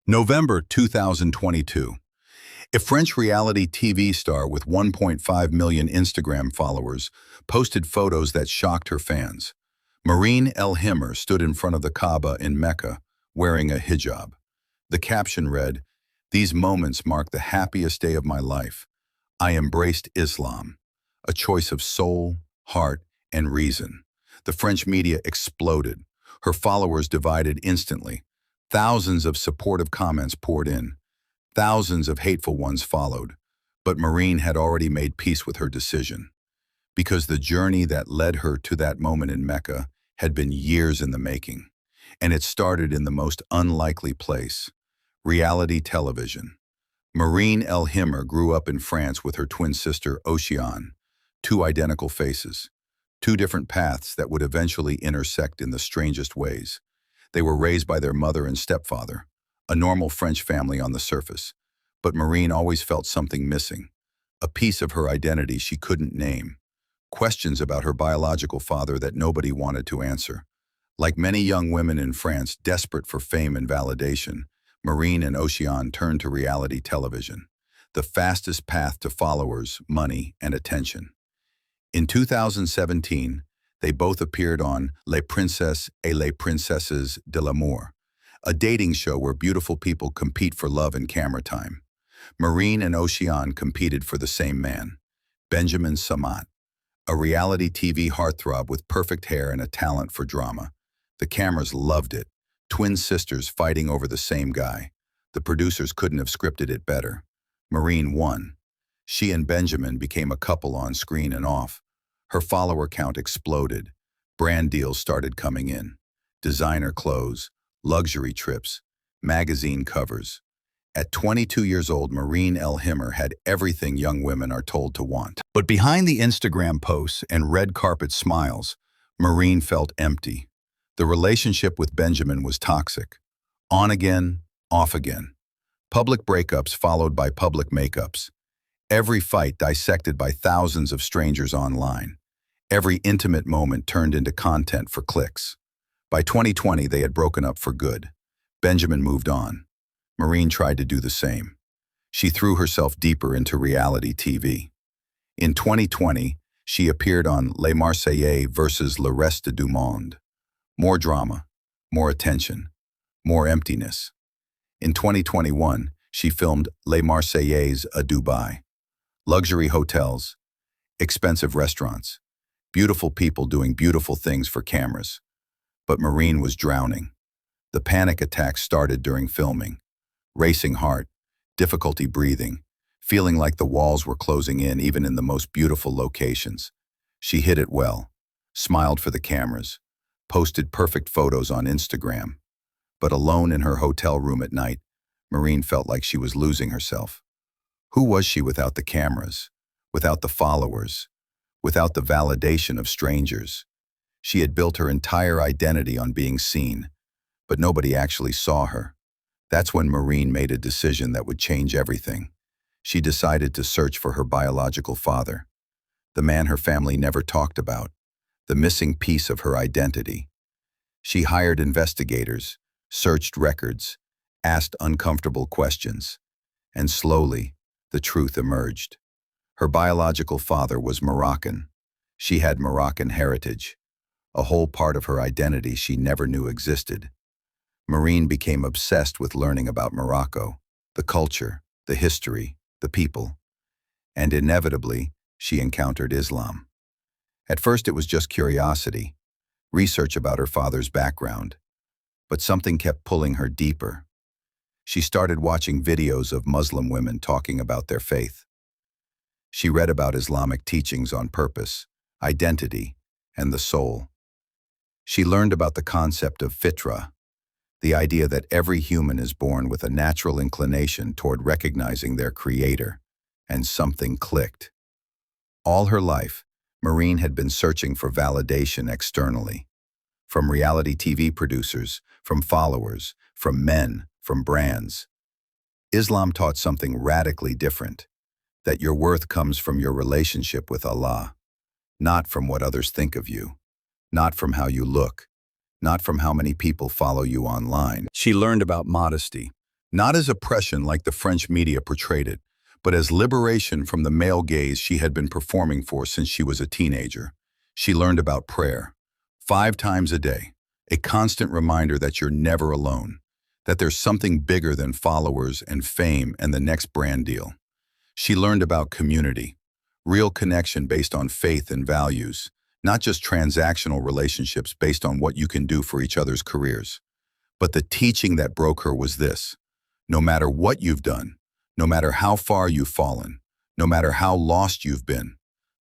November 2022. A French reality TV star with 1.5 million Instagram followers posted photos that shocked her fans. Marine El-Himr stood in front of the Kaaba in Mecca, wearing a hijab. The caption read, "These moments mark the happiest day of my life. I embraced Islam, a choice of soul, heart, and reason." The French media exploded. Her followers divided instantly. Thousands of supportive comments poured in. Thousands of hateful ones followed. But Marine had already made peace with her decision. Because the journey that led her to that moment in Mecca had been years in the making. And it started in the most unlikely place: reality television. Marine El-Himr grew up in France with her twin sister, Oceane. Two identical faces. Two different paths that would eventually intersect in the strangest ways. They were raised by their mother and stepfather, a normal French family on the surface. But Marine always felt something missing, a piece of her identity she couldn't name, questions about her biological father that nobody wanted to answer. Like many young women in France desperate for fame and validation, Marine and Oceane turned to reality television, the fastest path to followers, money, and attention. In 2017, they both appeared on Les Princesses et les Princesses de l'Amour, a dating show where beautiful people compete for love and camera time. Marine and Oceane competed for the same man, Benjamin Samat, a reality TV heartthrob with perfect hair and a talent for drama. The cameras loved it, twin sisters fighting over the same guy. The producers couldn't have scripted it better. Marine won. She and Benjamin became a couple on screen and off. Her follower count exploded. Brand deals started coming in. Designer clothes, luxury trips, magazine covers. At 22 years old, Marine El-Himr had everything young women are told to want. But behind the Instagram posts and red carpet smiles, Marine felt empty. The relationship with Benjamin was toxic. On again, off again. Public breakups followed by public makeups. Every fight dissected by thousands of strangers online. Every intimate moment turned into content for clicks. By 2020, they had broken up for good. Benjamin moved on. Marine tried to do the same. She threw herself deeper into reality TV. In 2020, she appeared on Les Marseillais versus Le Reste du Monde. More drama, more attention, more emptiness. In 2021, she filmed Les Marseillais à Dubai. Luxury hotels, expensive restaurants, beautiful people doing beautiful things for cameras. But Marine was drowning. The panic attacks started during filming. Racing heart, difficulty breathing, feeling like the walls were closing in even in the most beautiful locations. She hid it well, smiled for the cameras, posted perfect photos on Instagram. But alone in her hotel room at night, Marine felt like she was losing herself. Who was she without the cameras, without the followers, without the validation of strangers? She had built her entire identity on being seen, but nobody actually saw her. That's when Marine made a decision that would change everything. She decided to search for her biological father, the man her family never talked about, the missing piece of her identity. She hired investigators, searched records, asked uncomfortable questions, and slowly, the truth emerged. Her biological father was Moroccan. She had Moroccan heritage, a whole part of her identity she never knew existed. Marine became obsessed with learning about Morocco, the culture, the history, the people. And inevitably, she encountered Islam. At first it was just curiosity, research about her father's background. But something kept pulling her deeper. She started watching videos of Muslim women talking about their faith. She read about Islamic teachings on purpose, identity, and the soul. She learned about the concept of fitra, the idea that every human is born with a natural inclination toward recognizing their creator, and something clicked. All her life, Marine had been searching for validation externally, from reality TV producers, from followers, from men, from brands. Islam taught something radically different, that your worth comes from your relationship with Allah, not from what others think of you, not from how you look, not from how many people follow you online. She learned about modesty, Not as oppression like the French media portrayed it, but as liberation from the male gaze she had been performing for since she was a teenager. She learned about prayer, 5 times a day, a constant reminder that you're never alone, that there's something bigger than followers and fame and the next brand deal. She learned about community, real connection based on faith and values, not just transactional relationships based on what you can do for each other's careers. But the teaching that broke her was this: no matter what you've done, no matter how far you've fallen, no matter how lost you've been,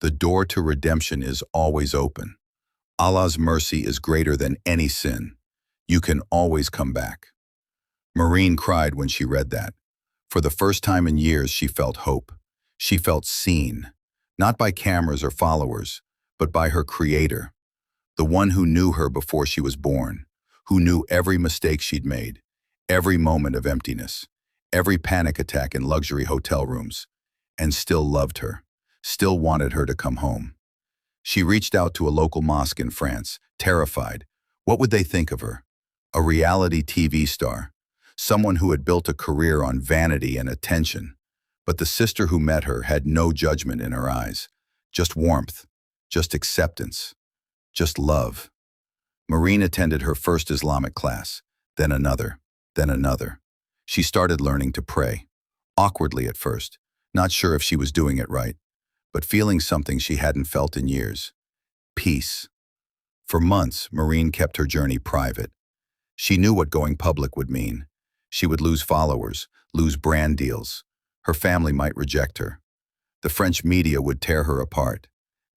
the door to redemption is always open. Allah's mercy is greater than any sin. You can always come back. Maureen cried when she read that. For the first time in years, she felt hope. She felt seen, not by cameras or followers, but by her Creator, the one who knew her before she was born, who knew every mistake she'd made, every moment of emptiness, every panic attack in luxury hotel rooms, and still loved her, still wanted her to come home. She reached out to a local mosque in France, terrified. What would they think of her? A reality TV star, someone who had built a career on vanity and attention. But the sister who met her had no judgment in her eyes, just warmth, just acceptance, just love. Maureen attended her first Islamic class, then another, then another. She started learning to pray, awkwardly at first, not sure if she was doing it right, but feeling something she hadn't felt in years: peace. For months, Maureen kept her journey private. She knew what going public would mean. She would lose followers, lose brand deals. Her family might reject her. The French media would tear her apart.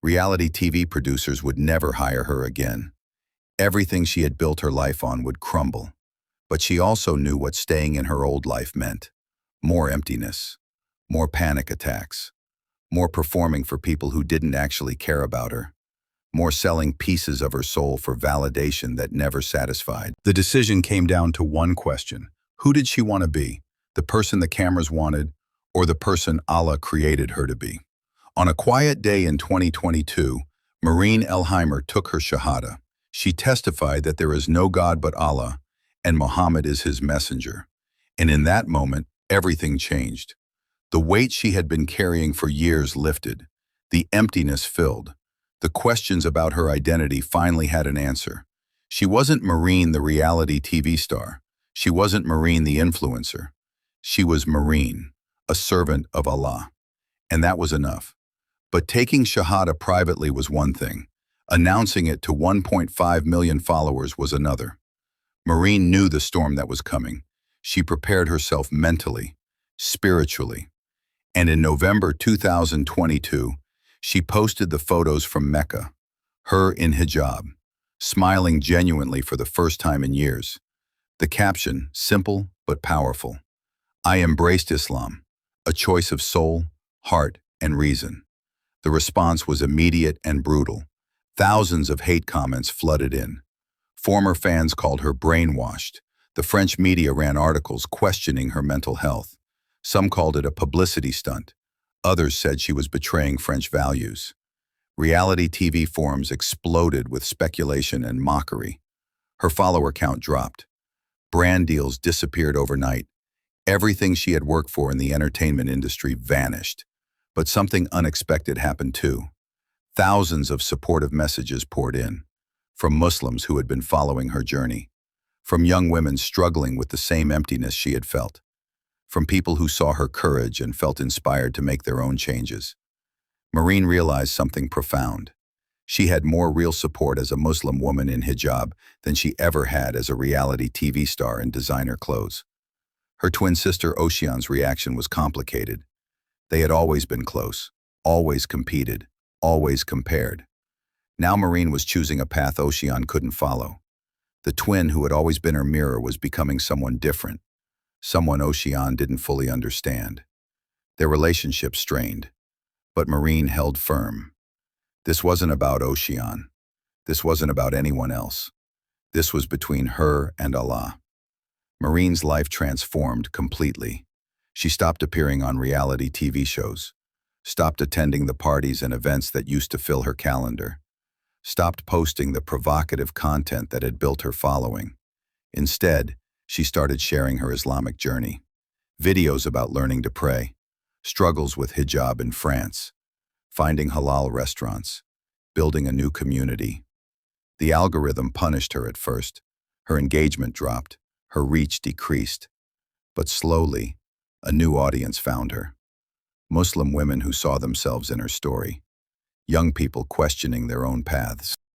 Reality TV producers would never hire her again. Everything she had built her life on would crumble. But she also knew what staying in her old life meant: more emptiness, more panic attacks, more performing for people who didn't actually care about her, more selling pieces of her soul for validation that never satisfied. The decision came down to one question: who did she want to be? The person the cameras wanted, or the person Allah created her to be? On a quiet day in 2022, Maureen Elheimer took her shahada. She testified that there is no God but Allah, and Muhammad is his messenger. And in that moment, everything changed. The weight she had been carrying for years lifted. The emptiness filled. The questions about her identity finally had an answer. She wasn't Maureen, the reality TV star. She wasn't Maureen, the influencer. She was Maureen, a servant of Allah. And that was enough. But taking shahada privately was one thing. Announcing it to 1.5 million followers was another. Maureen knew the storm that was coming. She prepared herself mentally, spiritually. And in November 2022, she posted the photos from Mecca, her in hijab, smiling genuinely for the first time in years. The caption, simple but powerful: I embraced Islam, a choice of soul, heart, and reason. The response was immediate and brutal. Thousands of hate comments flooded in. Former fans called her brainwashed. The French media ran articles questioning her mental health. Some called it a publicity stunt. Others said she was betraying French values. Reality TV forums exploded with speculation and mockery. Her follower count dropped. Brand deals disappeared overnight. Everything she had worked for in the entertainment industry vanished. But something unexpected happened too. Thousands of supportive messages poured in, from Muslims who had been following her journey, from young women struggling with the same emptiness she had felt, from people who saw her courage and felt inspired to make their own changes. Maureen realized something profound. She had more real support as a Muslim woman in hijab than she ever had as a reality TV star in designer clothes. Her twin sister Ocean's reaction was complicated. They had always been close, always competed, always compared. Now Maureen was choosing a path Ocean couldn't follow. The twin who had always been her mirror was becoming someone different, someone Ocean didn't fully understand. Their relationship strained, but Maureen held firm. This wasn't about Ocean. This wasn't about anyone else. This was between her and Allah. Maureen's life transformed completely. She stopped appearing on reality TV shows, stopped attending the parties and events that used to fill her calendar, stopped posting the provocative content that had built her following. Instead, she started sharing her Islamic journey. videos about learning to pray, struggles with hijab in France, finding halal restaurants, building a new community. The algorithm punished her at first. Her engagement dropped, her reach decreased. But slowly, a new audience found her. Muslim women who saw themselves in her story. Young people questioning their own paths.